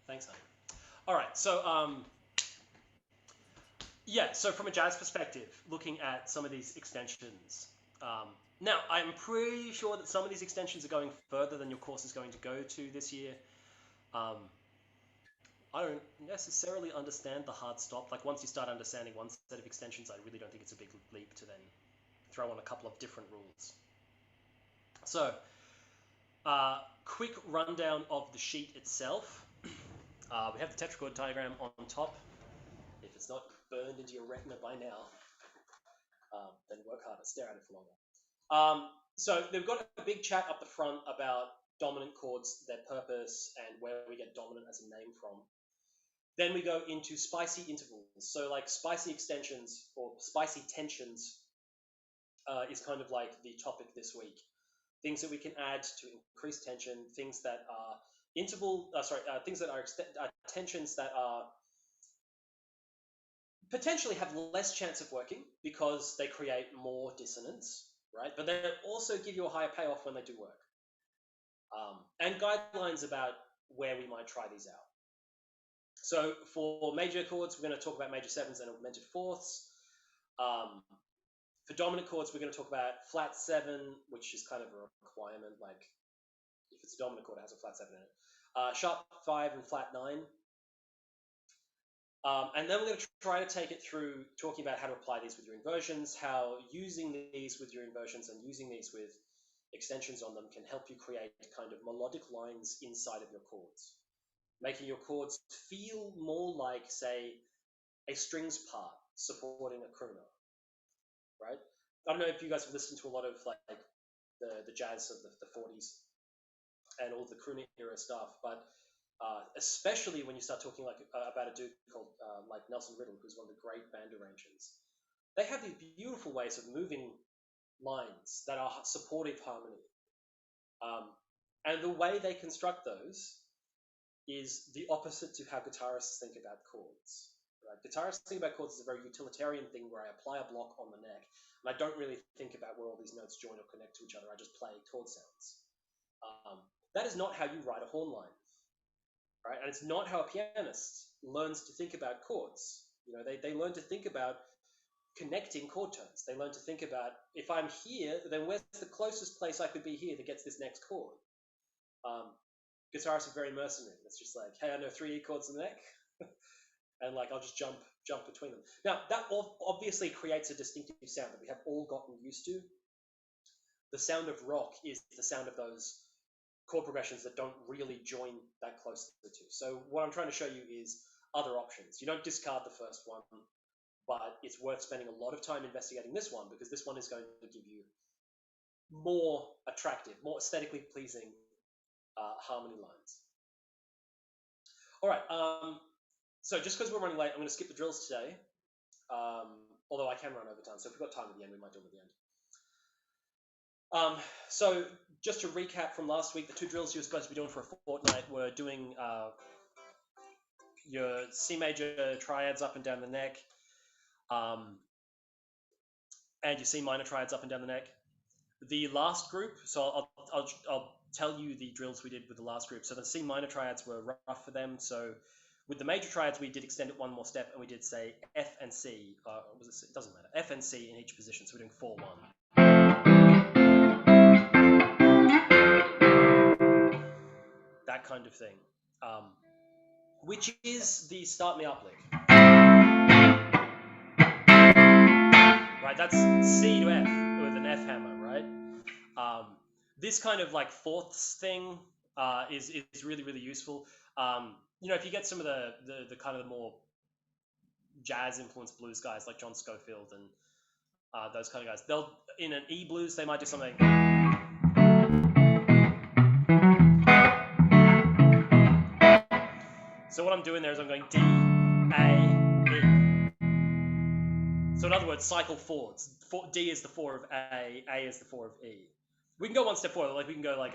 Thanks, honey. All right, so yeah, so from a jazz perspective, looking at some of these extensions. Now, I'm pretty sure that some of these extensions are going further than your course is going to go to this year. I don't necessarily understand the hard stop. Like once you start understanding one set of extensions, I really don't think it's a big leap to then throw on a couple of different rules. So, quick rundown of the sheet itself. We have the tetrachord diagram on top. If it's not burned into your retina by now, then work harder, stare at it for longer. So they've got a big chat up the front about dominant chords, their purpose, and where we get dominant as a name from. Then we go into spicy intervals. So like spicy extensions or spicy tensions is kind of like the topic this week. Things that we can add to increase tension, things that are things that are tensions that are potentially have less chance of working because they create more dissonance, right? But they also give you a higher payoff when they do work. And guidelines about where we might try these out. So for major chords, we're going to talk about major sevens and augmented fourths. For dominant chords, we're going to talk about flat 7, which is kind of a requirement. Like if it's a dominant chord, it has a flat 7 in it. Sharp 5 and flat 9. And then we're going to try to take it through talking about how to apply these with your inversions, how using these with your inversions and using these with extensions on them can help you create kind of melodic lines inside of your chords, making your chords feel more like, say, a strings part supporting a crooner, right? I don't know if you guys have listened to a lot of like the jazz of the 40s and all the crooner era stuff, but especially when you start talking like about a dude called like Nelson Riddle, who's one of the great band arrangers. They have these beautiful ways of moving lines that are supportive harmony. And the way they construct those is the opposite to how guitarists think about chords. Right? Guitarists think about chords as a very utilitarian thing where I apply a block on the neck, and I don't really think about where all these notes join or connect to each other. I just play chord sounds. That is not how you write a horn line. Right? And it's not how a pianist learns to think about chords. You know, they learn to think about connecting chord tones. They learn to think about, if I'm here, then where's the closest place I could be here that gets this next chord? Guitarists are very mercenary. It's just like, hey, I know 3 E chords in the neck, and like I'll just jump between them. Now, that obviously creates a distinctive sound that we have all gotten used to. The sound of rock is the sound of those chord progressions that don't really join that close to the two. So what I'm trying to show you is other options. You don't discard the first one, but it's worth spending a lot of time investigating this one because this one is going to give you more attractive, more aesthetically pleasing harmony lines. All right, so just because we're running late, I'm going to skip the drills today, although I can run over time, so if we've got time at the end, we might do them at the end. So just to recap from last week, the 2 drills you were supposed to be doing for a fortnight were doing your C major triads up and down the neck, and your C minor triads up and down the neck. The last group, so I'll tell you the drills we did with the last group. So the C minor triads were rough for them. So with the major triads, we did extend it one more step, and we did say F and C. It doesn't matter. F and C in each position. So we're doing 4-1. That kind of thing, which is the Start Me Up lick. Right, that's C to F with an F hammer, right? This kind of like fourths thing is really, really useful. You know, if you get some of the kind of the more jazz influenced blues guys like John Scofield and those kind of guys, they'll in an E blues they might do something. So what I'm doing there is I'm going D, A, E. So in other words, cycle forwards. D is the 4 of A is the 4 of E. We can go one step forward, like we can go like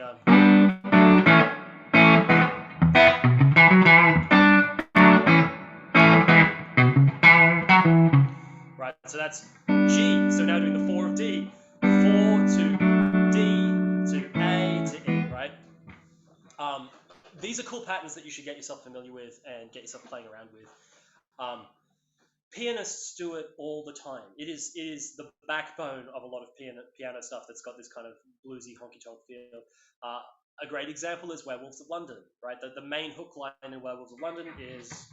right, so that's G. So now doing the 4 of D. 4 to D to A to E, right? these are cool patterns that you should get yourself familiar with and get yourself playing around with. Pianists do it all the time. It is the backbone of a lot of piano stuff that's got this kind of bluesy honky-tonk feel. A great example is Werewolves of London, right? The main hook line in Werewolves of London is...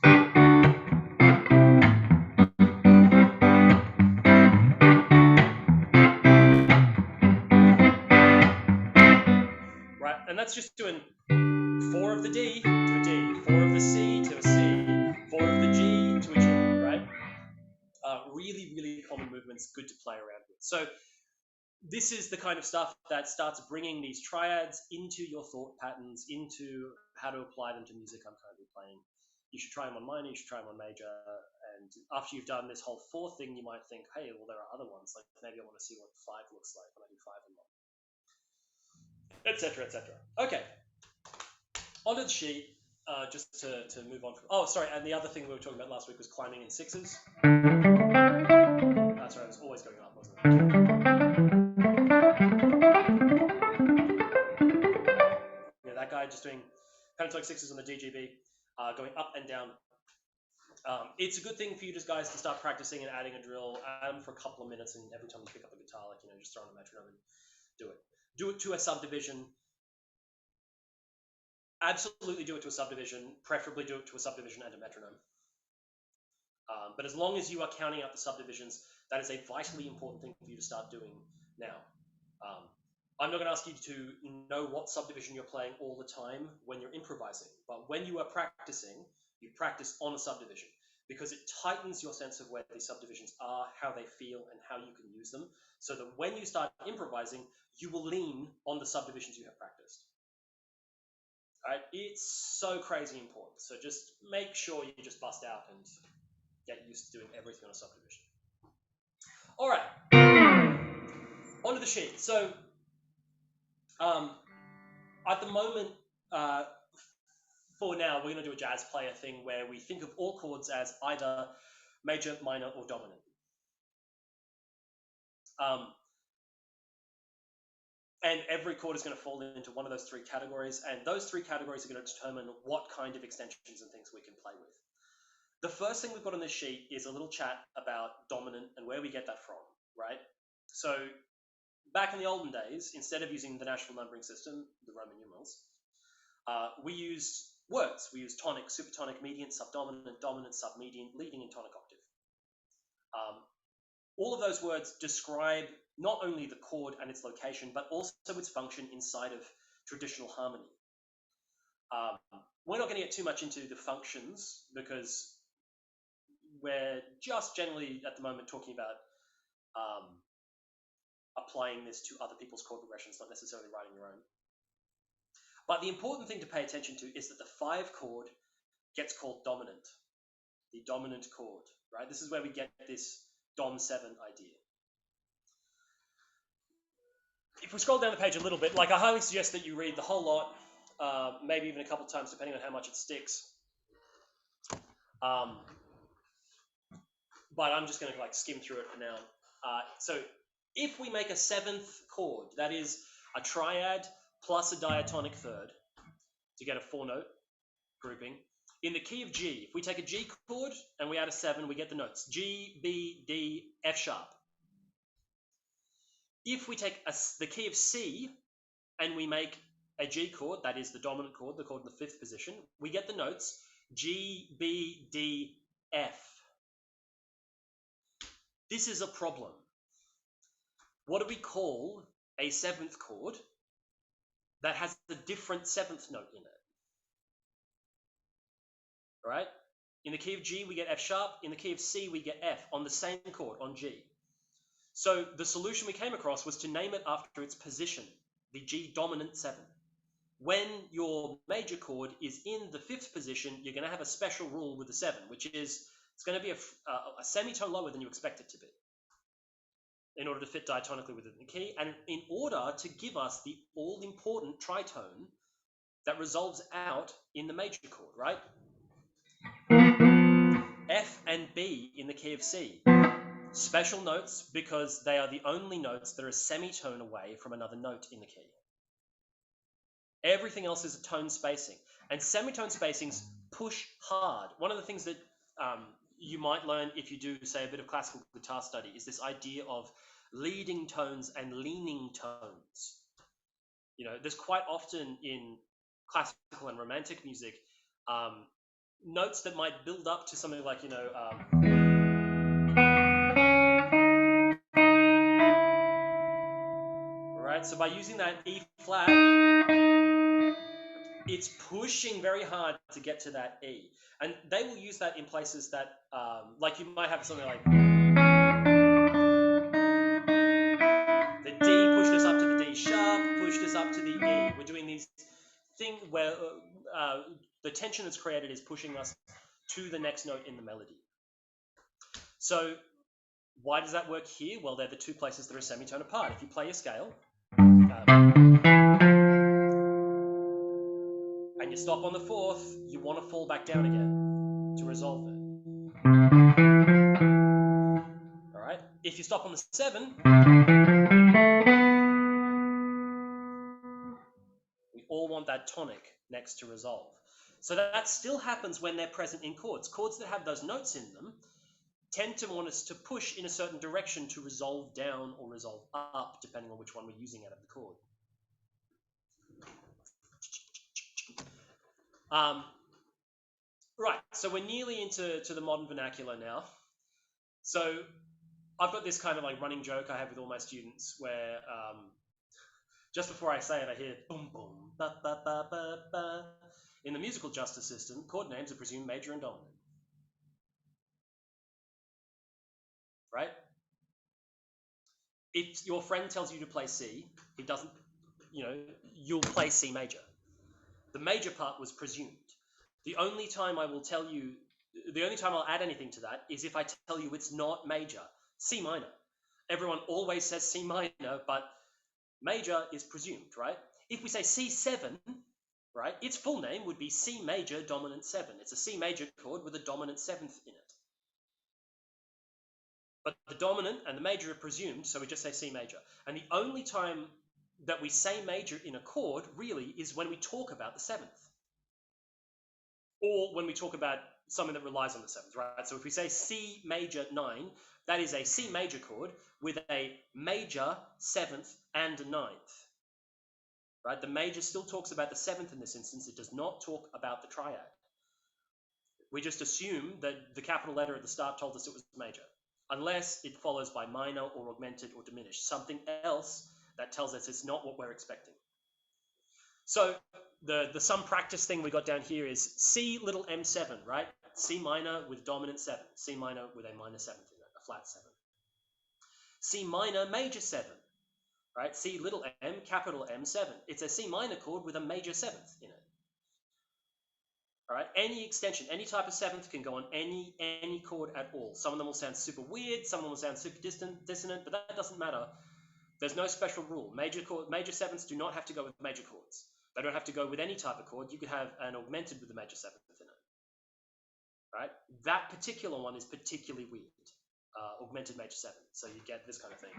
right, and that's just doing 4 of the D to a D, 4 of the C to a C, 4 of the G to a G, right? Really, really common movements, good to play around with. So this is the kind of stuff that starts bringing these triads into your thought patterns, into how to apply them to music I'm currently playing. You should try them on minor, you should try them on major, and after you've done this whole 4 thing, you might think, hey, well, there are other ones, like maybe I want to see what 5 looks like when I do 5 and 1, etc., etc. Okay, onto the sheet, just to move on from... Oh, sorry, and the other thing we were talking about last week was climbing in 6s. That's right, it was always going up, wasn't it? Yeah, that guy just doing pentatonic 6s on the DGB, going up and down. It's a good thing for you guys to start practicing and adding a drill for a couple of minutes, and every time you pick up a guitar, like, just throw on a metronome and do it. Do it to a subdivision. Absolutely do it to a subdivision, preferably do it to a subdivision and a metronome. But as long as you are counting out the subdivisions, that is a vitally important thing for you to start doing now. I'm not going to ask you to know what subdivision you're playing all the time when you're improvising, but when you are practicing, you practice on a subdivision because it tightens your sense of where these subdivisions are, how they feel, and how you can use them, so that when you start improvising, you will lean on the subdivisions you have practiced. Right? It's so crazy important. So just make sure you just bust out and get used to doing everything on a subdivision. All right, onto the sheet. So at the moment, for now, we're going to do a jazz player thing where we think of all chords as either major, minor, or dominant. And every chord is going to fall into one of those 3 categories, and those 3 categories are going to determine what kind of extensions and things we can play with. The first thing we've got on this sheet is a little chat about dominant and where we get that from, right? So back in the olden days, instead of using the national numbering system, the Roman numerals, we used words. We used tonic, supertonic, median, subdominant, dominant, submedian, leading, and tonic octave. All of those words describe not only the chord and its location, but also its function inside of traditional harmony. We're not going to get too much into the functions because we're just generally at the moment talking about applying this to other people's chord progressions, not necessarily writing your own. But the important thing to pay attention to is that the 5 chord gets called dominant, the dominant chord, right? This is where we get this Dom 7 idea. If we scroll down the page a little bit, I highly suggest that you read the whole lot, maybe even a couple of times, depending on how much it sticks. But I'm just going to skim through it for now. So if we make a 7th chord, that is a triad plus a diatonic third to get a 4-note grouping, in the key of G, if we take a G chord and we add a 7, we get the notes G, B, D, F sharp. If we take the key of C and we make a G chord, that is the dominant chord, the chord in the 5th position, we get the notes G, B, D, F. This is a problem. What do we call a 7th chord that has a different 7th note in it? All right? In the key of G, we get F sharp. In the key of C, we get F on the same chord, on G. So the solution we came across was to name it after its position, the G dominant 7. When your major chord is in the 5th position, you're going to have a special rule with the 7, which is it's going to be a semitone lower than you expect it to be in order to fit diatonically within the key, and in order to give us the all-important tritone that resolves out in the major chord, right? F and B in the key of C. Special notes because they are the only notes that are a semitone away from another note in the key. Everything else is a tone spacing. And semitone spacings push hard. One of the things that you might learn if you do, say, a bit of classical guitar study is this idea of leading tones and leaning tones. You know, there's quite often in classical and romantic music notes that might build up to something like, right? So by using that E flat, it's pushing very hard to get to that E. And they will use that in places that, like you might have something like the D pushed us up to the D sharp, pushed us up to the E. We're doing these things where the tension that's created is pushing us to the next note in the melody. So why does that work here? Well, they're the two places that are semitone apart. If you play a scale, and you stop on the fourth, you want to fall back down again to resolve it. All right. If you stop on the 7, we all want that tonic next to resolve. So that still happens when they're present in chords. Chords that have those notes in them tend to want us to push in a certain direction to resolve down or resolve up, depending on which one we're using out of the chord. Right, so we're nearly into the modern vernacular now. So I've got this kind of like running joke I have with all my students where just before I say it, I hear boom, boom, ba, ba, ba, ba, ba. In the musical justice system, chord names are presumed major and dominant. Right? If your friend tells you to play C, he doesn't, you'll play C major. The major part was presumed. The only time I'll add anything to that is if I tell you it's not major, C minor. Everyone always says C minor, but major is presumed, right? If we say C7, right, its full name would be C major dominant 7. It's a C major chord with a dominant 7th in it. But the dominant and the major are presumed, so we just say C major. And the only time that we say major in a chord, really, is when we talk about the 7th. Or when we talk about something that relies on the 7th, right? So if we say C major 9, that is a C major chord with a major 7th and a 9th. Right? The major still talks about the 7th in this instance. It does not talk about the triad. We just assume that the capital letter at the start told us it was major, unless it follows by minor or augmented or diminished, something else that tells us it's not what we're expecting. So the some practice thing we got down here is C little m7, right? C minor with dominant 7, C minor with a minor 7th in it, a flat 7. C minor major 7, right? C little m capital M7. It's a C minor chord with a major 7th in it. All right, any extension, any type of 7th can go on any chord at all. Some of them will sound super weird, some of them will sound super dissonant, but that doesn't matter. There's no special rule. Major 7ths do not have to go with major chords. They don't have to go with any type of chord. You could have an augmented with a major 7th in it. Right? That particular one is particularly weird. Augmented major 7th. So you get this kind of thing.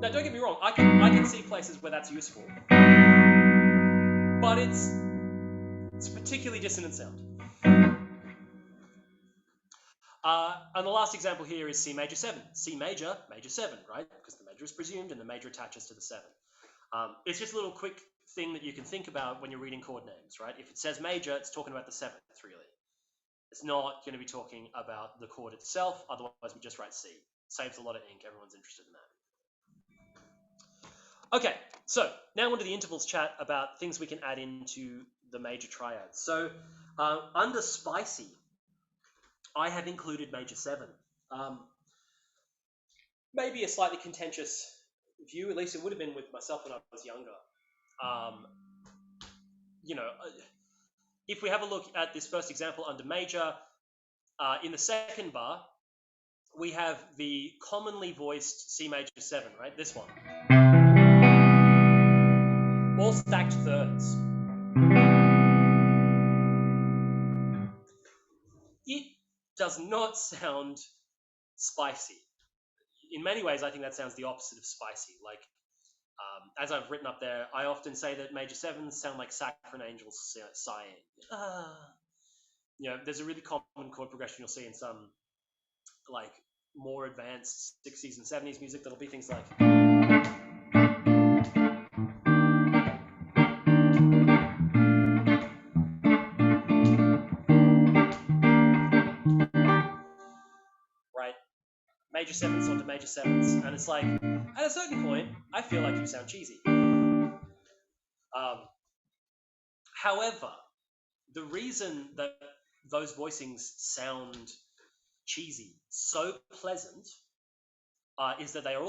Now, don't get me wrong. I can see places where that's useful. But it's a particularly dissonant sound. And the last example here is C major 7. C major, major 7, right? Because the major is presumed and the major attaches to the 7. It's just a little quick thing that you can think about when you're reading chord names, right? If it says major, it's talking about the 7th, really. It's not going to be talking about the chord itself, otherwise we just write C. Saves a lot of ink, everyone's interested in that. Okay, so now onto the intervals chat about things we can add into the major triads. So under spicy, I have included major 7. Maybe a slightly contentious view, at least it would have been with myself when I was younger. If we have a look at this first example under major, in the second bar, we have the commonly voiced C major 7, right? This one. All stacked thirds. It does not sound spicy. In many ways, I think that sounds the opposite of spicy. Like, As I've written up there, I often say that major sevens sound like saccharine angels sighing. There's a really common chord progression you'll see in some like more advanced 60s and 70s music that'll be things like right, major sevens onto major sevens, and it's like at a certain point I feel like you sound cheesy. However, the reason that those voicings sound cheesy, so pleasant, is that they're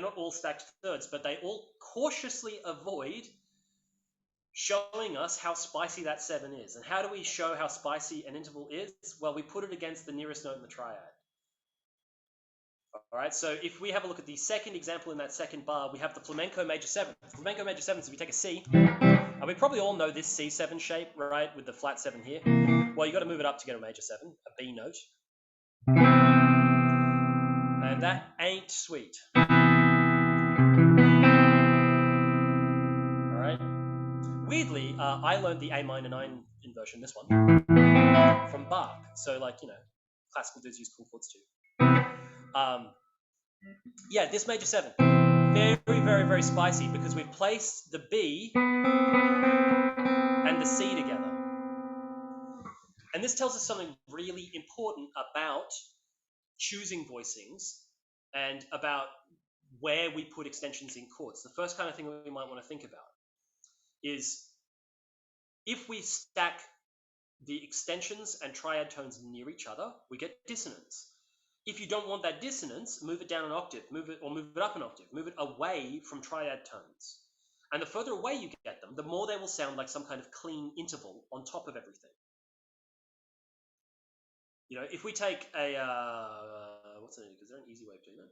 not all stacked thirds, but they all cautiously avoid showing us how spicy that 7 is. And how do we show how spicy an interval is? Well, we put it against the nearest note in the triad. All right, so if we have a look at the second example in that second bar, we have the flamenco major 7. Flamenco major 7, so we take a C, and we probably all know this C7 shape, right, with the flat 7 here. Well, you got to move it up to get a major 7, a B note. And that ain't sweet. All right. Weirdly, I learned the A minor 9 inversion, this one, from Bach. So, like, classical dudes use cool chords too. Yeah, this major 7, very, very, very spicy because we've placed the B and the C together. And this tells us something really important about choosing voicings and about where we put extensions in chords. The first kind of thing we might want to think about is if we stack the extensions and triad tones near each other, we get dissonance. If you don't want that dissonance, move it down an octave, move it up an octave, move it away from triad tones. And the further away you get them, the more they will sound like some kind of clean interval on top of everything. If we take a, is there an easy way of doing that?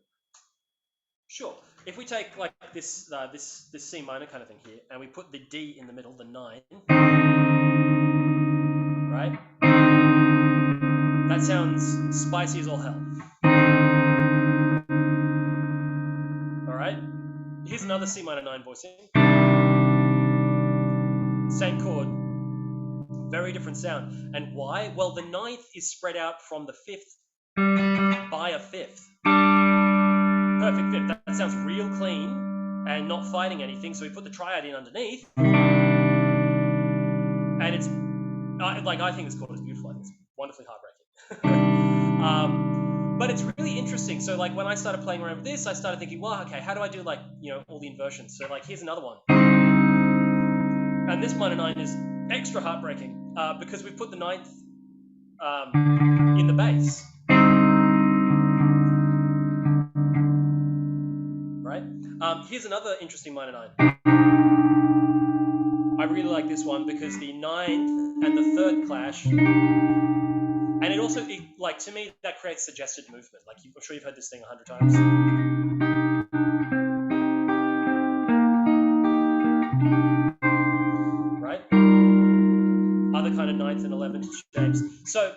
Sure. If we take like this C minor kind of thing here, and we put the D in the middle, the 9, right? That sounds spicy as all hell. All right. Here's another C minor 9 voicing. Same chord, very different sound. And why? Well, the 9th is spread out from the 5th by a 5th. Perfect 5th. That sounds real clean and not fighting anything. So we put the triad in underneath, and it's I think this chord is beautiful. I think it's wonderfully heartbreaking. But it's really interesting. So like when I started playing around with this, I started thinking, well, okay, how do I do like all the inversions? So like here's another one, and this minor 9 is extra heartbreaking because we put the 9th in the bass. Right? Here's another interesting minor 9. I really like this one because the 9th and the 3rd clash, and it also, to me, that creates suggested movement. Like, I'm sure you've heard this thing 100 times. Right? Other kind of 9th and 11th shapes. So,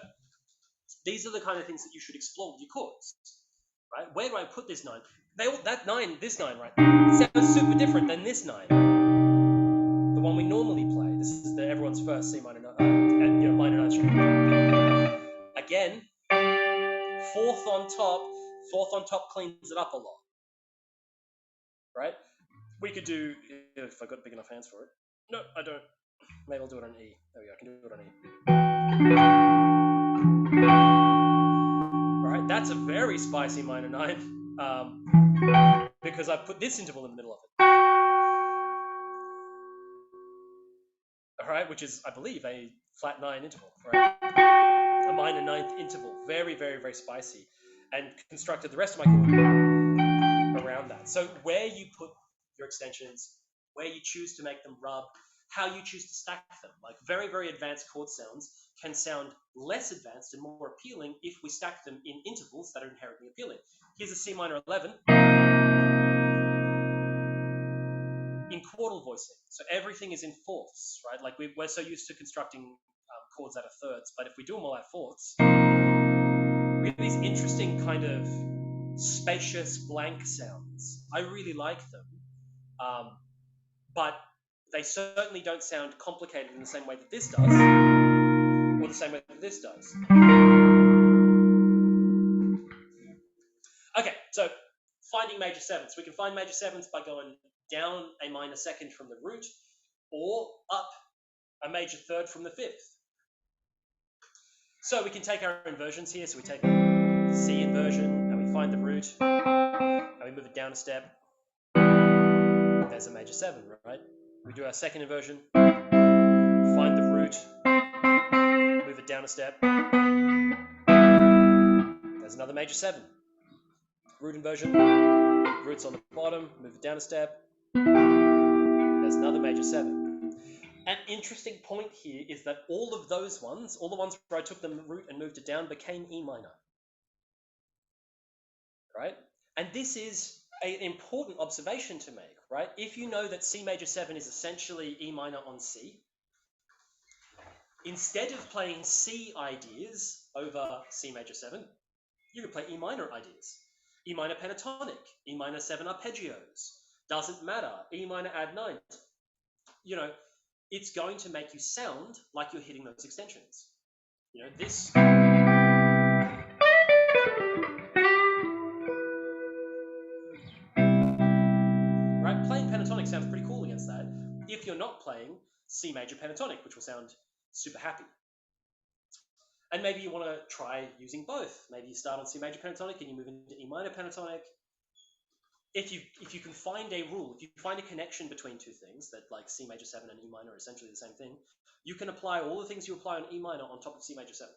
these are the kind of things that you should explore with your chords. Right? Where do I put this 9? This 9, right, sounds super different than this 9. The one we normally play. This is everyone's first C minor 9, minor 9 string. Again, 4th on top cleans it up a lot. Right? We could do, if I got big enough hands for it. No, I don't. Maybe I'll do it on E. There we go, I can do it on E. Alright, that's a very spicy minor 9. Because I put this interval in the middle of it. Alright, which is, I believe, a flat 9 interval. Right? A minor 9th interval. Very, very, very spicy. And constructed the rest of my chord around that. So where you put your extensions, where you choose to make them rub, how you choose to stack them. Like very, very advanced chord sounds can sound less advanced and more appealing if we stack them in intervals that are inherently appealing. Here's a C minor 11 in chordal voicing. So everything is in fourths, right? Like we're so used to constructing chords out of thirds, but if we do them all at fourths, we get these interesting kind of spacious blank sounds. I really like them But they certainly don't sound complicated in the same way that this does, or the same way that this does. Okay, so finding major sevenths. We can find major sevenths by going down a minor second from the root, or up a major third from the fifth. So we can take our inversions here. So we take C inversion, and we find the root, and we move it down a step. There's a major seven, right? We do our second inversion, find the root, move it down a step. There's another major seven. Root inversion, root's on the bottom, move it down a step. There's another major seven. An interesting point here is that all of those ones, all the ones where I took the root and moved it down, became E minor. Right? And this is an important observation to make, right? If you know that C major 7 is essentially E minor on C, instead of playing C ideas over C major 7, you could play E minor ideas. E minor pentatonic, E minor 7 arpeggios, doesn't matter, E minor add ninth. You know, it's going to make you sound like you're hitting those extensions. You know, this... Right? Playing pentatonic sounds pretty cool against that, if you're not playing C major pentatonic, which will sound super happy. And maybe you want to try using both. Maybe you start on C major pentatonic and you move into E minor pentatonic. If you can find a rule, if you find a connection between two things, that like C major 7 and E minor are essentially the same thing, you can apply all the things you apply on E minor on top of C major 7.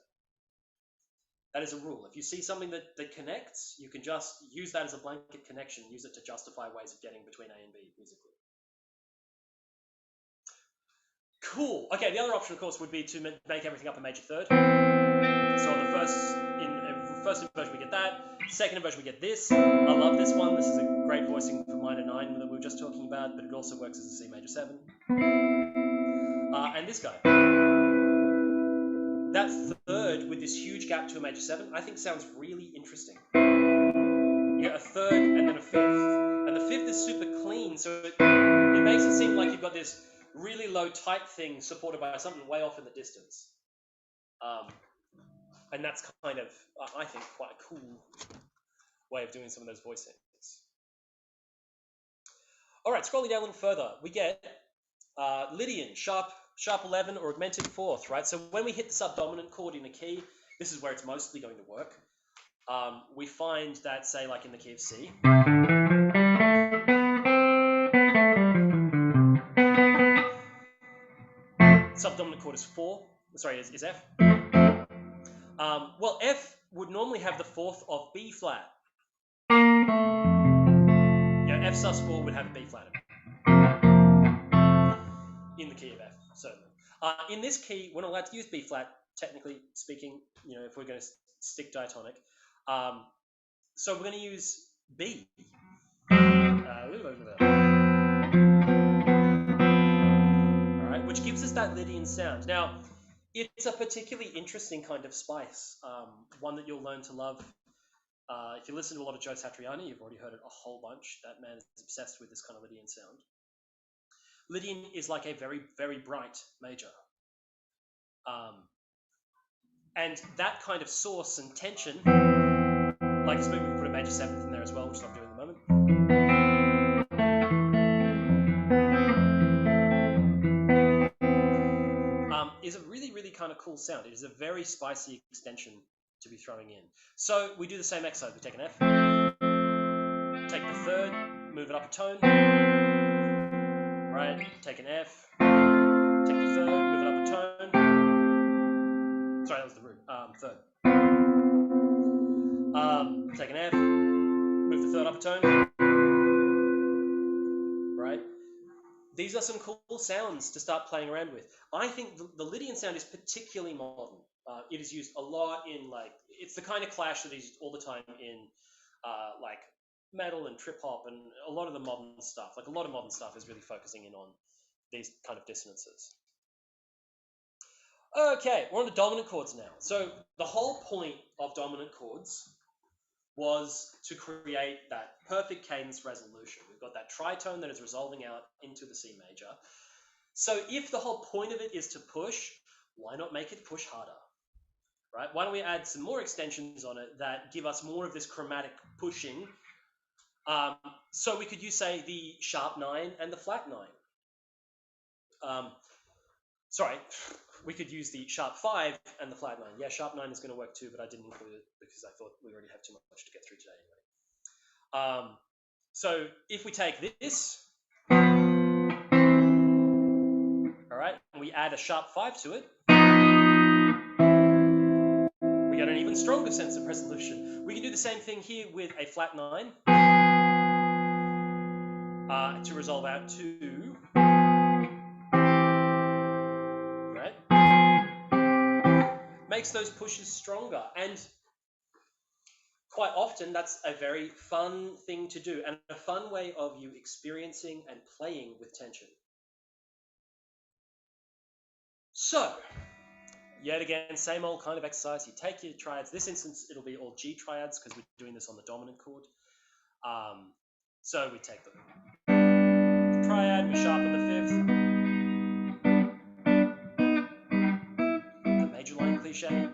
That is a rule. If you see something that connects, you can just use that as a blanket connection, use it to justify ways of getting between A and B musically. Cool. Okay, the other option, of course, would be to make everything up a major third. So on the first inversion, we get that. Second inversion, we get this. I love this one. This is a great voicing for minor 9 that we were just talking about, but it also works as a C major 7. And this guy. That third with this huge gap to a major 7, I think sounds really interesting. You get a third and then a fifth. And the fifth is super clean, so it makes it seem like you've got this really low tight thing supported by something way off in the distance. And that's kind of, I think, quite a cool way of doing some of those voicings. All right, scrolling down a little further, we get Lydian, sharp 11 or augmented fourth, right? So when we hit the subdominant chord in a key, this is where it's mostly going to work. We find that, say, like in the key of C. Subdominant chord is 4, sorry, is F. Well, F would normally have the fourth of B flat. Yeah, F sus4 would have a B flat in the key of F, certainly. In this key, we're not allowed to use B flat, technically speaking, you know, if we're going to stick diatonic. So we're going to use B. Alright, which gives us that Lydian sound. Now, it's a particularly interesting kind of spice, one that you'll learn to love. If you listen to a lot of Joe Satriani, you've already heard it a whole bunch. That man is obsessed with this kind of Lydian sound. Lydian is like a very, very bright major. And that kind of source and tension, like I suppose we can put a major 7th in there as well, which I'm doing at the moment. Is a really, really kind of cool sound. It is a very spicy extension to be throwing in. So we do the same exercise. We take an F, take the third, move it up a tone, right? Take an F, take the third, move it up a tone. Sorry, that was the root. Third. Take an F, move the third up a tone, right? These are some cool sounds to start playing around with. I think the Lydian sound is particularly modern. It is used a lot in, like, it's the kind of clash that is used all the time in like metal and trip hop and a lot of the modern stuff. Like a lot of modern stuff is really focusing in on these kind of dissonances. Okay, we're on the dominant chords now. So the whole point of dominant chords was to create that perfect cadence resolution. We've got that tritone that is resolving out into the C major. So if the whole point of it is to push, why not make it push harder? Right? Why don't we add some more extensions on it that give us more of this chromatic pushing? So we could use, say, the sharp 9 and the flat 9. Sorry, we could use the sharp 5 and the flat 9. Yeah, sharp 9 is going to work too, but I didn't include it because I thought we already have too much to get through today anyway. So if we take this, all right, and we add a sharp 5 to it, we get an even stronger sense of resolution. We can do the same thing here with a flat 9 to resolve out to, right? Makes those pushes stronger. And quite often that's a very fun thing to do and a fun way of you experiencing and playing with tension. So, yet again, same old kind of exercise. You take your triads. This instance, it'll be all G triads because we're doing this on the dominant chord. So we take the triad, we sharpen the 5th, the major line cliche.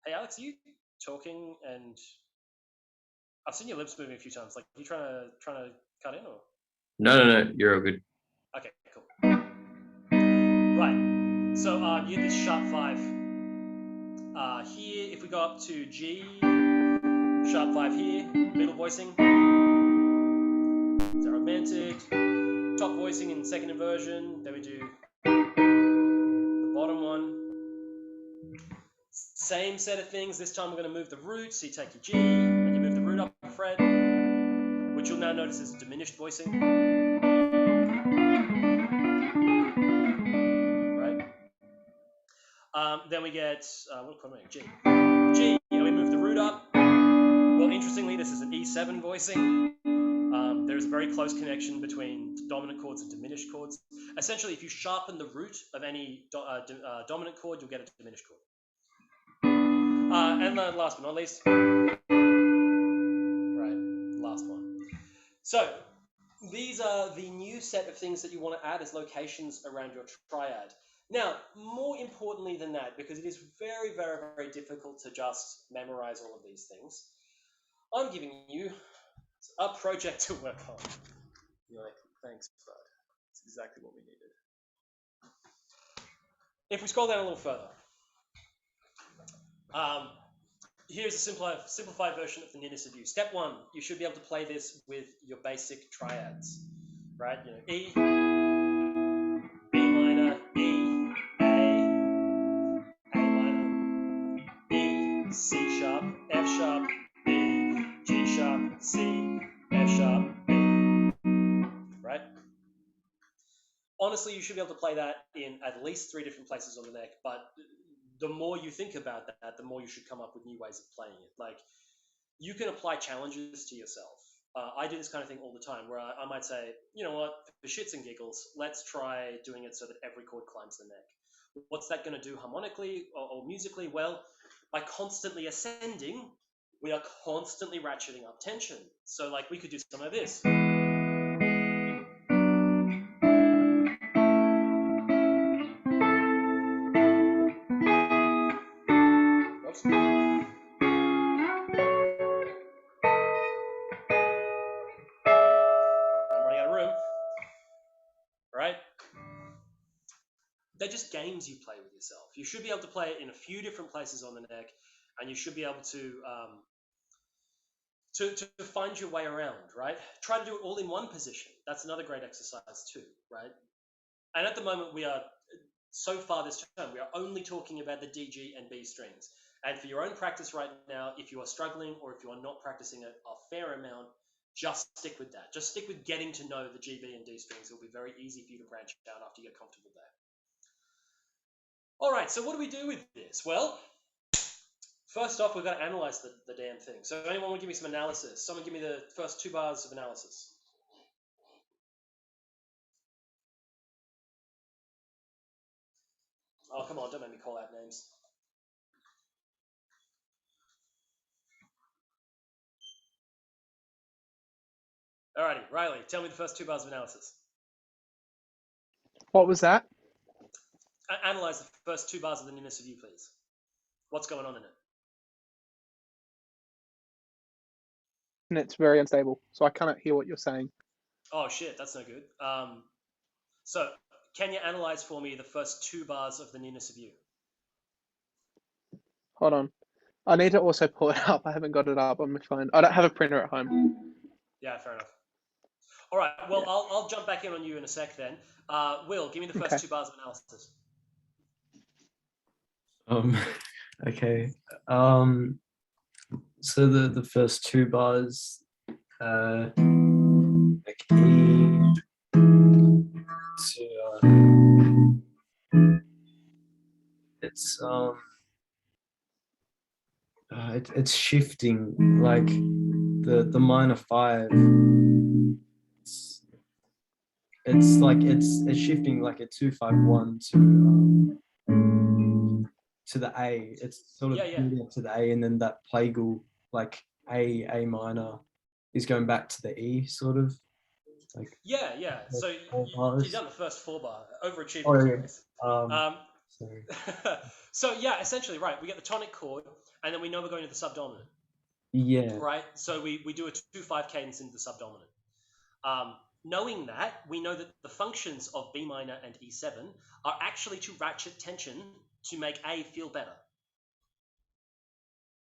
Hey Alex, are you talking? And I've seen your lips moving a few times. Like, are you trying to cut in or? No, you're all good. Okay, cool. Right. So you get this sharp 5. Here, if we go up to G, sharp 5 here, middle voicing, it's aromantic, top voicing in second inversion, then we do the bottom one. Same set of things, this time we're going to move the root, so you take your G, and you move the root up a fret, which you'll now notice is diminished voicing. Right? Then we get, what chord am I? G. G, and we move the root up. Well, interestingly, this is an E7 voicing. There's a very close connection between dominant chords and diminished chords. Essentially, if you sharpen the root of any dominant chord, you'll get a diminished chord. And last but not least, right, last one. So these are the new set of things that you want to add as locations around your triad. Now, more importantly than that, because it is very, very, very difficult to just memorize all of these things, I'm giving you a project to work on. You're like, thanks, bud. That's exactly what we needed. If we scroll down a little further, here's a simplified version of the nearness of you. Step 1, you should be able to play this with your basic triads, right? You know, E, B minor, E, A minor, E, C sharp, F sharp, B, G sharp, C, F sharp, B, right? Honestly, you should be able to play that in at least 3 different places on the neck, but the more you think about that, the more you should come up with new ways of playing it. Like, you can apply challenges to yourself. I do this kind of thing all the time where I might say, you know what, for shits and giggles, let's try doing it so that every chord climbs the neck. What's that going to do harmonically or musically? Well, by constantly ascending, we are constantly ratcheting up tension. So like we could do some of this. Oops. I'm running out of room. Right? They're just games you play with yourself. You should be able to play it in a few different places on the neck, and you should be able to find your way around, right? Try to do it all in one position. That's another great exercise too, right? And at the moment, we are, so far this term, we are only talking about the D, G, and B strings. And for your own practice right now, if you are struggling or if you are not practicing it a fair amount, just stick with that. Just stick with getting to know the G, B, and D strings. It'll be very easy for you to branch out after you get comfortable there. All right, so what do we do with this? Well, first off, we've got to analyze the damn thing. So anyone want to give me some analysis? Someone give me the first 2 bars of analysis. Oh, come on, don't make me call out names. Alrighty, Riley, tell me the first 2 bars of analysis. What was that? Analyze the first 2 bars of the nearness of you, please. What's going on in it? And it's very unstable, so I cannot hear what you're saying. Oh shit, that's no good. So, can you analyze for me the first 2 bars of the nearness of you? Hold on. I need to also pull it up. I haven't got it up on my phone. I don't have a printer at home. Yeah, fair enough. All right, well, Yeah. I'll jump back in on you in a sec then. Will, give me the first Okay. 2 bars of analysis. Okay. So the first 2 bars, like E to it's shifting like the minor 5. It's like it's shifting like a 2-5-1 to the A. It's sort of moving up to the A, and then that plagal like A minor is going back to the E, sort of. Like Yeah. So you've done the first 4 bar, overachieving. Oh, yeah. Sorry. So yeah, essentially, right. We get the tonic chord, and then we know we're going to the subdominant. Yeah. Right. So we do a 2-5 cadence into the subdominant. Knowing that, we know that the functions of B minor and E7 are actually to ratchet tension to make A feel better.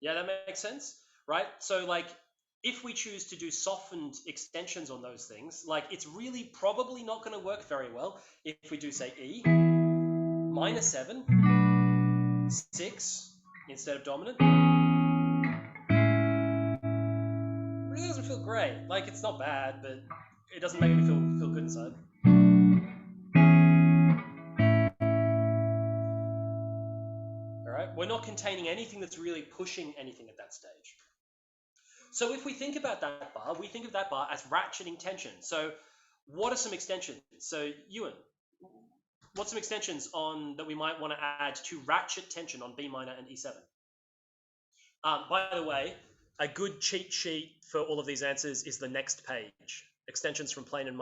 Yeah, that makes sense, right? So like, if we choose to do softened extensions on those things, like it's really probably not going to work very well if we do say E, minor 7, 6 instead of dominant. It really doesn't feel great. Like, it's not bad, but it doesn't make me feel good inside. All right, we're not containing anything that's really pushing anything at that stage. So if we think about that bar, we think of that bar as ratcheting tension. So what are some extensions? So Ewan, what's some extensions on that we might want to add to ratchet tension on B minor and E7? By the way, a good cheat sheet for all of these answers is the next page. Extensions from plane and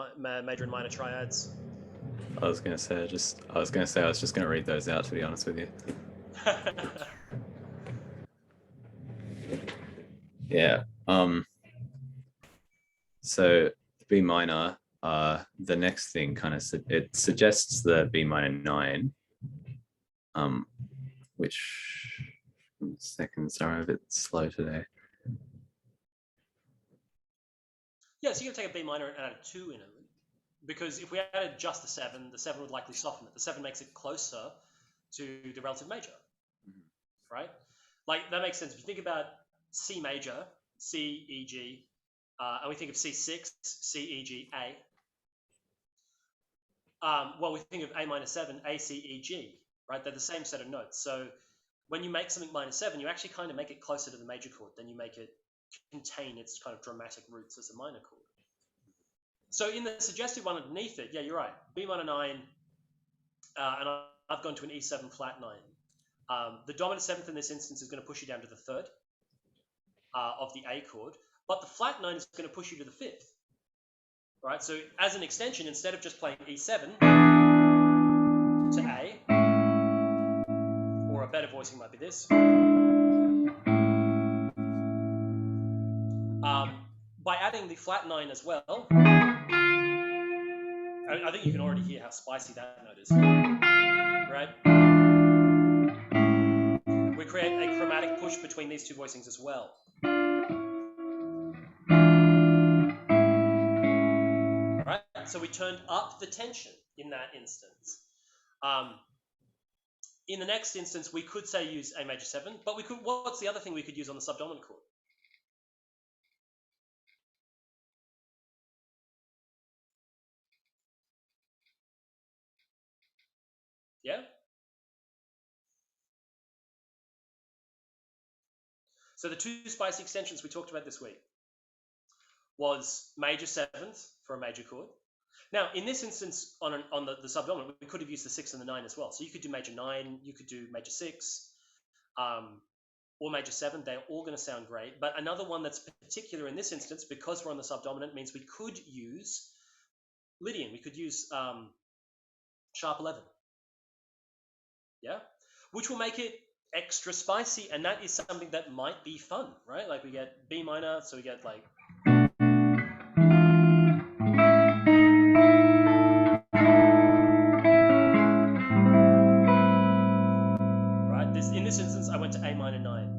major and minor triads. I was gonna say I was just gonna read those out, to be honest with you. Yeah. So B minor, the next thing kind of it suggests the B minor 9, which seconds are a bit slow today. Yeah, so you're gonna take a B minor and add a 2 in it, because if we added just the 7 would likely soften it. The 7 makes it closer to the relative major, right? Like, that makes sense. If you think about C major, C, E, G, and we think of C6, C, E, G, A. Well, we think of A minor 7, A, C, E, G, right? They're the same set of notes. So when you make something minor 7, you actually kind of make it closer to the major chord than you make it contain its kind of dramatic roots as a minor chord. So in the suggested one underneath it, yeah, you're right. B minor 9, and I've gone to an E7 flat 9. The dominant 7th in this instance is going to push you down to the 3rd of the A chord, but the flat 9 is going to push you to the 5th. Right? So as an extension, instead of just playing E7 to A, or a better voicing might be this, by adding the flat 9 as well, I think you can already hear how spicy that note is, right? We create a chromatic push between these 2 voicings as well. All right, so we turned up the tension in that instance. In the next instance, we could say use A major 7, but we could. What's the other thing we could use on the subdominant chord? Yeah? So the 2 spicy extensions we talked about this week was major 7th for a major chord. Now, in this instance, on the subdominant, we could have used the 6 and the 9 as well. So you could do major 9, you could do major 6, or major 7, they're all going to sound great. But another one that's particular in this instance, because we're on the subdominant, means we could use Lydian. We could use sharp 11. Yeah? Which will make it extra spicy, and that is something that might be fun, right? Like we get B minor, so we get like... In this instance, I went to A minor 9.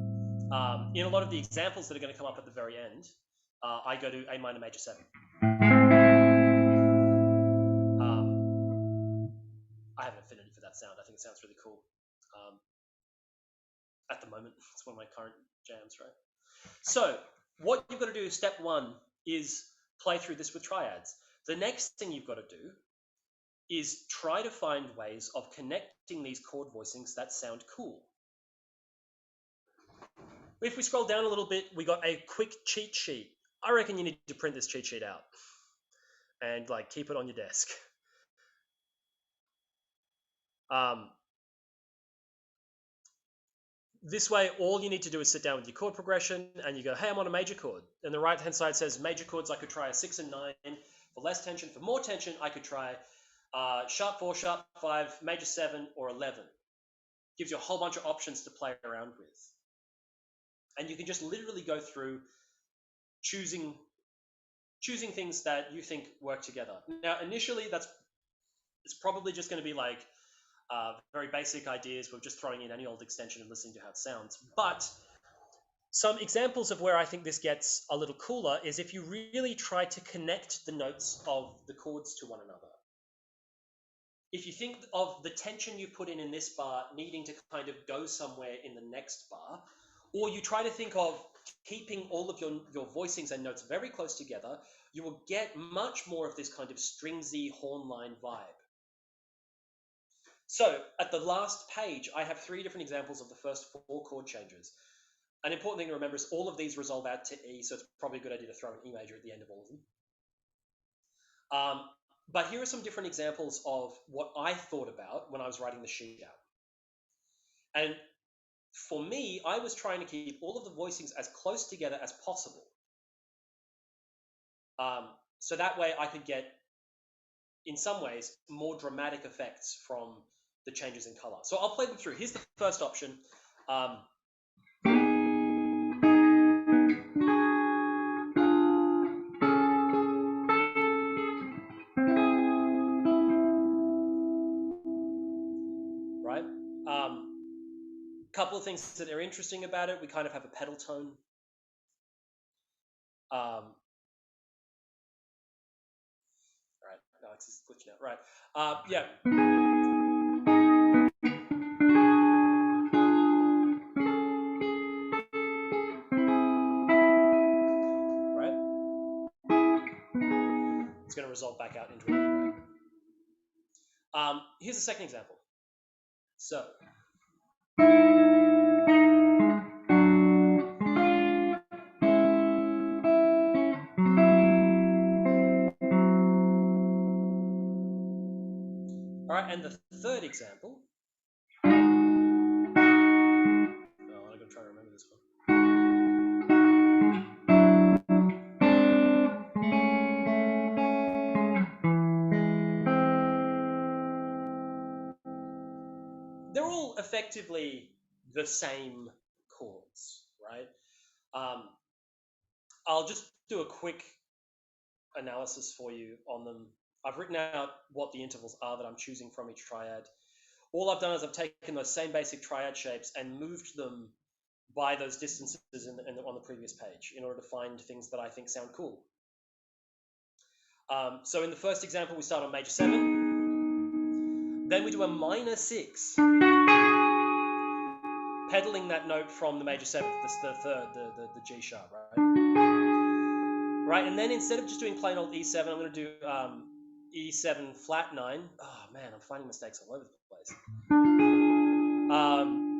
In a lot of the examples that are going to come up at the very end, I go to A minor major 7. I have an affinity for that sound. I think it sounds really cool. At the moment, it's one of my current jams, right? So what you've got to do, step 1, is play through this with triads. The next thing you've got to do is try to find ways of connecting these chord voicings that sound cool. If we scroll down a little bit, we got a quick cheat sheet. I reckon you need to print this cheat sheet out and like keep it on your desk. This way, all you need to do is sit down with your chord progression and you go, hey, I'm on a major chord. And the right-hand side says major chords, I could try a 6 and 9. For less tension, for more tension, I could try sharp 4, sharp 5, major 7, or 11. Gives you a whole bunch of options to play around with. And you can just literally go through choosing things that you think work together. Now, initially, it's probably just going to be like very basic ideas. We're just throwing in any old extension and listening to how it sounds. But some examples of where I think this gets a little cooler is if you really try to connect the notes of the chords to one another. If you think of the tension you put in this bar needing to kind of go somewhere in the next bar, or you try to think of keeping all of your voicings and notes very close together, you will get much more of this kind of stringsy horn line vibe. So at the last page, I have 3 different examples of the first 4 chord changes. An important thing to remember is all of these resolve out to E, so it's probably a good idea to throw an E major at the end of all of them. But here are some different examples of what I thought about when I was writing the sheet out. And for me, I was trying to keep all of the voicings as close together as possible. So that way I could get, in some ways, more dramatic effects from the changes in color. So I'll play them through. Here's the first option. Right? Couple of things that are interesting about it. We kind of have a pedal tone. All right, Alex is glitching out. Right. Yeah. Right. It's going to resolve back out into an E, right? Here's a second example. So. All right, and the third example. Oh, I'm going to try to remember this one. They're all effectively the same chords, right? I'll just do a quick analysis for you on them. I've written out what the intervals are that I'm choosing from each triad. All I've done is I've taken those same basic triad shapes and moved them by those distances on the previous page in order to find things that I think sound cool. So in the first example, we start on major 7. Then we do a minor 6, pedaling that note from the major 7th, the third, the G sharp, right? Right, and then instead of just doing plain old E7, I'm going to do E7 flat 9. Oh man, I'm finding mistakes all over the place.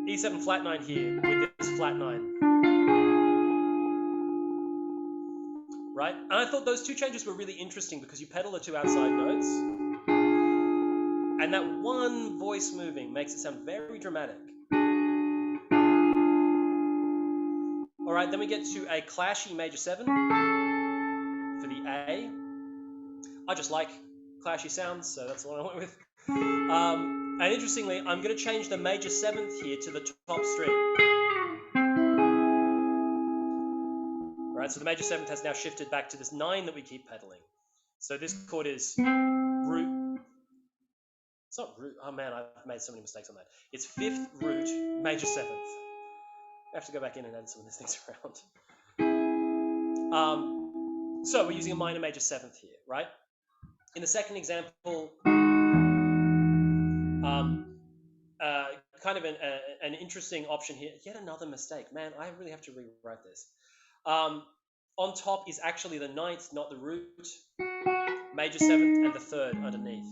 E7 flat 9 here with this flat 9. Right, and I thought those 2 changes were really interesting because you pedal the 2 outside notes, and that one voice moving makes it sound very dramatic. All right, then we get to a clashy major 7 for the A. I just like clashy sounds, so that's what I went with. And interestingly, I'm going to change the major 7th here to the top string. Right, so the major 7th has now shifted back to this 9 that we keep pedaling. So this chord is root. It's not root. Oh man, I've made so many mistakes on that. It's 5th root, major 7th. I have to go back in and edit some of these things around. So we're using a minor major 7th here, right? In the second example, kind of an interesting option here. Yet another mistake. Man, I really have to rewrite this. On top is actually the 9th, not the root, major 7th, and the 3rd underneath.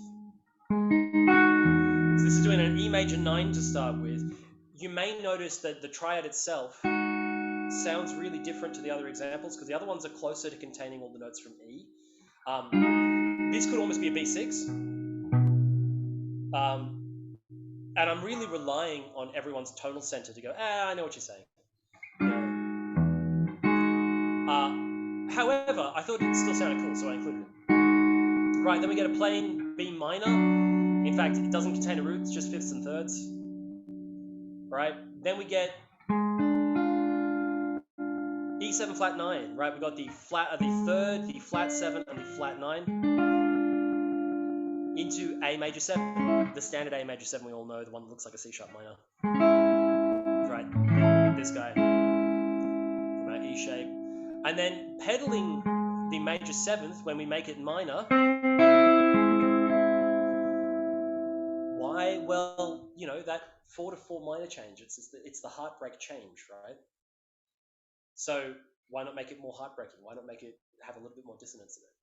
So this is doing an E major 9 to start with. You may notice that the triad itself sounds really different to the other examples because the other ones are closer to containing all the notes from E. This could almost be a B6. And I'm really relying on everyone's tonal center to go, I know what you're saying. However, I thought it still sounded cool, so I included it. Right, then we get a plain B minor. In fact, it doesn't contain a root, it's just 5ths and 3rds. Right, then we get E7 flat 9, right? We got the 3rd, the flat 7, and the flat 9 into A major 7, the standard A major 7 we all know, the one that looks like a C sharp minor. Right, this guy from our E shape. And then pedaling the major 7th when we make it minor. Why? Well, you know, that 4-4 minor change, it's the heartbreak change, right? So why not make it more heartbreaking? Why not make it have a little bit more dissonance in it?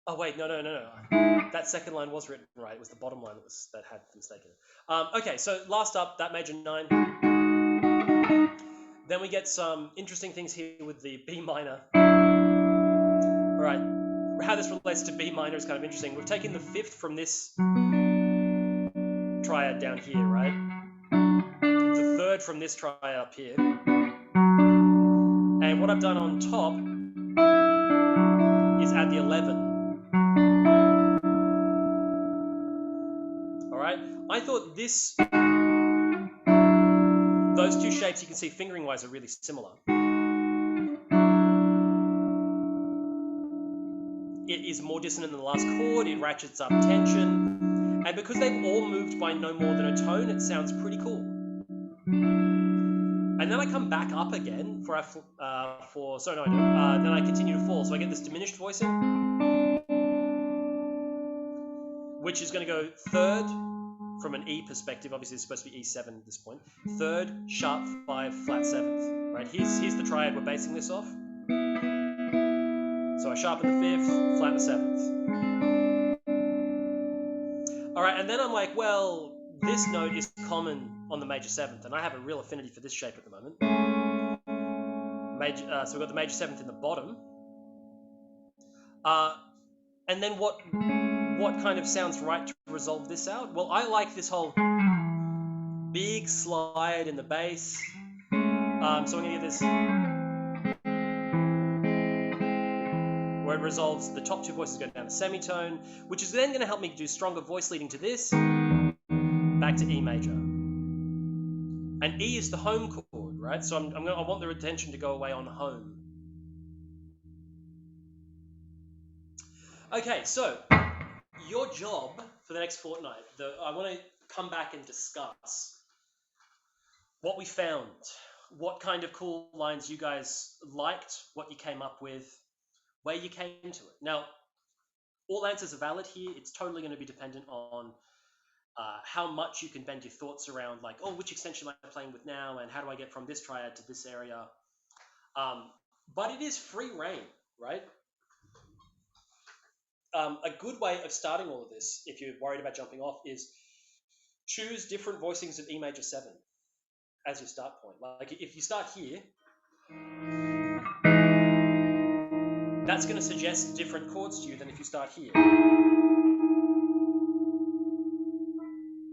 Oh wait, no. That second line was written right. It was the bottom line that had the mistake in it. Okay, so last up, that major 9. Then we get some interesting things here with the B minor. All right, how this relates to B minor is kind of interesting. We've taken the 5th from this triad down here, right? The 3rd from this triad up here. And what I've done on top is add the 11. All right, I thought those two shapes you can see fingering-wise are really similar. It is more dissonant than the last chord, it ratchets up tension, and because they've all moved by no more than a tone, it sounds pretty cool. And then I come back up again then I continue to fall. So I get this diminished voicing, which is going to go 3rd from an E perspective. Obviously, it's supposed to be E7 at this point. 3rd, sharp 5, flat 7th. Right? Here's the triad we're basing this off. So I sharpen the 5th, flatten the 7th. All right, and then I'm like, well, this note is common on the major 7th, and I have a real affinity for this shape at the moment. So we've got the major 7th in the bottom. And then what kind of sounds right to resolve this out? Well, I like this whole big slide in the bass. So I'm going to get this where it resolves the top two voices go down a semitone, which is then going to help me do stronger voice leading to this, back to E major. And E is the home chord, right? So I want the attention to go away on home. Okay, so your job for the next fortnight, I want to come back and discuss what we found, what kind of cool lines you guys liked, what you came up with, where you came to it. Now, all answers are valid here. It's totally going to be dependent on how much you can bend your thoughts around, like, oh, which extension am I playing with now, and how do I get from this triad to this area? But it is free reign, right? A good way of starting all of this, if you're worried about jumping off, is choose different voicings of E major 7 as your start point. Like if you start here, that's going to suggest different chords to you than if you start here.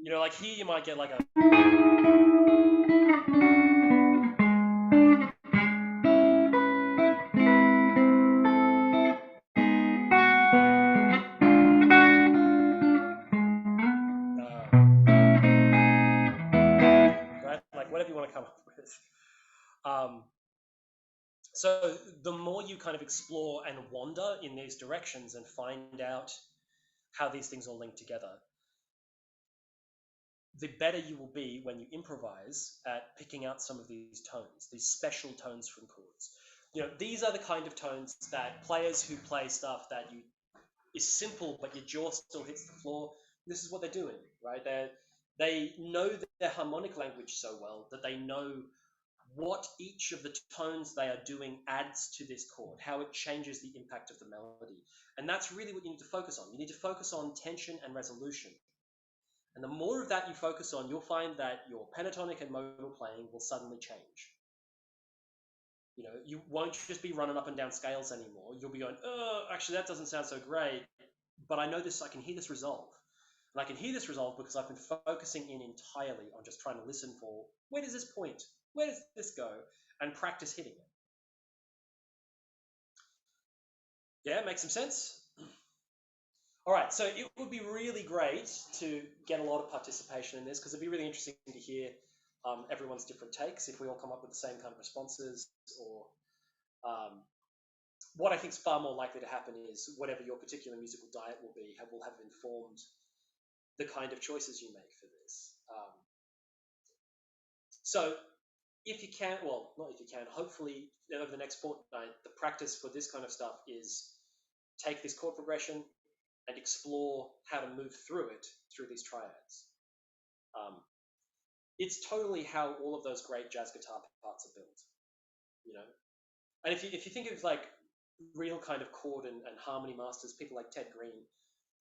You know, like here you might get like a right, like whatever you want to come up with. So the more you kind of explore and wander in these directions and find out how these things all link together, the better you will be when you improvise at picking out some of these tones, these special tones from chords. You know, these are the kind of tones that players who play stuff that is simple, but your jaw still hits the floor. This is what they're doing, right? They know their harmonic language so well that they know what each of the tones they are doing adds to this chord, how it changes the impact of the melody. And that's really what you need to focus on. You need to focus on tension and resolution. And the more of that you focus on, you'll find that your pentatonic and modal playing will suddenly change. You know, you won't just be running up and down scales anymore. You'll be going, oh, actually, that doesn't sound so great, but I know this, I can hear this resolve. And I can hear this resolve because I've been focusing in entirely on just trying to listen for, where does this point? Where does this go? And practice hitting it. Yeah, makes some sense? All right, so it would be really great to get a lot of participation in this because it'd be really interesting to hear everyone's different takes, if we all come up with the same kind of responses, or what I think is far more likely to happen is whatever your particular musical diet will be will have informed the kind of choices you make for this. So if you can, well, not if you can, hopefully over the next fortnight, the practice for this kind of stuff is take this chord progression and explore how to move through it through these triads. It's totally how all of those great jazz guitar parts are built, you know. And if you think of like real kind of chord and harmony masters, people like Ted Green,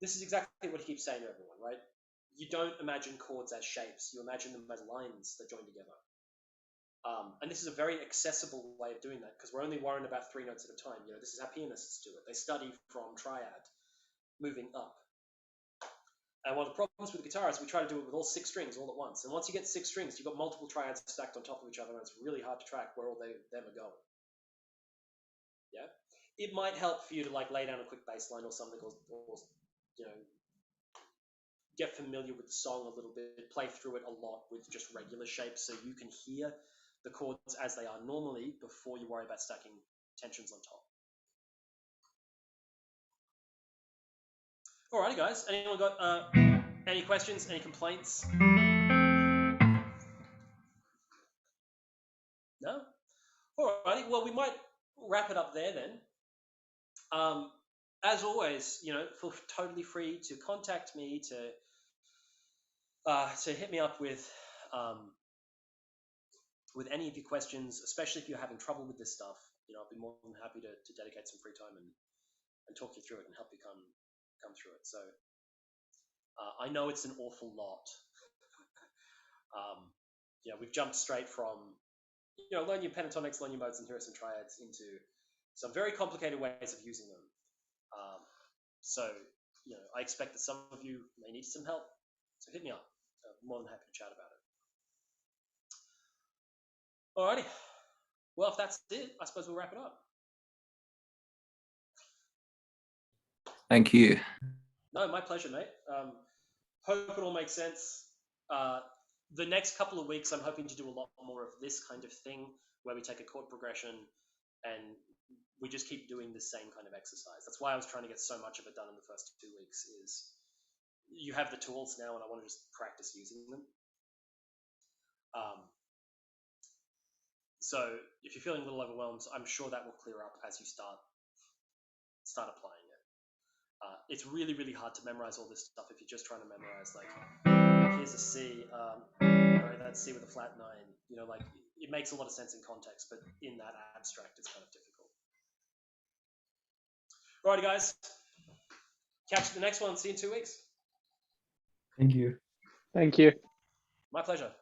this is exactly what he keeps saying to everyone, right? You don't imagine chords as shapes, you imagine them as lines that join together. And this is a very accessible way of doing that because we're only worrying about 3 notes at a time. You know, this is how pianists do it. They study from triad, moving up. And one of the problems with the guitar is we try to do it with all 6 strings all at once. And once you get 6 strings, you've got multiple triads stacked on top of each other, and it's really hard to track where all them are going. Yeah, it might help for you to like lay down a quick bass line or something, or you know, get familiar with the song a little bit, play through it a lot with just regular shapes so you can hear the chords as they are normally before you worry about stacking tensions on top. Alrighty guys, anyone got any questions, any complaints? No? Alrighty, well we might wrap it up there then. As always, you know, feel totally free to contact me, to hit me up with any of your questions, especially if you're having trouble with this stuff. You know, I'll be more than happy to dedicate some free time and talk you through it and help you come through it. So I know it's an awful lot. You know, we've jumped straight from, you know, learn your pentatonics, learn your modes, and here are some triads into some very complicated ways of using them. So, you know, I expect that some of you may need some help. So hit me up. I'm more than happy to chat about it. Alrighty. Well, if that's it, I suppose we'll wrap it up. Thank you. No, my pleasure, mate. Hope it all makes sense. The next couple of weeks, I'm hoping to do a lot more of this kind of thing, where we take a chord progression and we just keep doing the same kind of exercise. That's why I was trying to get so much of it done in the first 2 weeks, is you have the tools now and I want to just practice using them. So if you're feeling a little overwhelmed, I'm sure that will clear up as you start applying it. It's really, really hard to memorize all this stuff if you're just trying to memorize, like, here's a C, right, that's C with a flat 9. You know, like, it makes a lot of sense in context, but in that abstract, it's kind of difficult. Alrighty, guys. Catch you at the next one. See you in 2 weeks. Thank you. Thank you. My pleasure.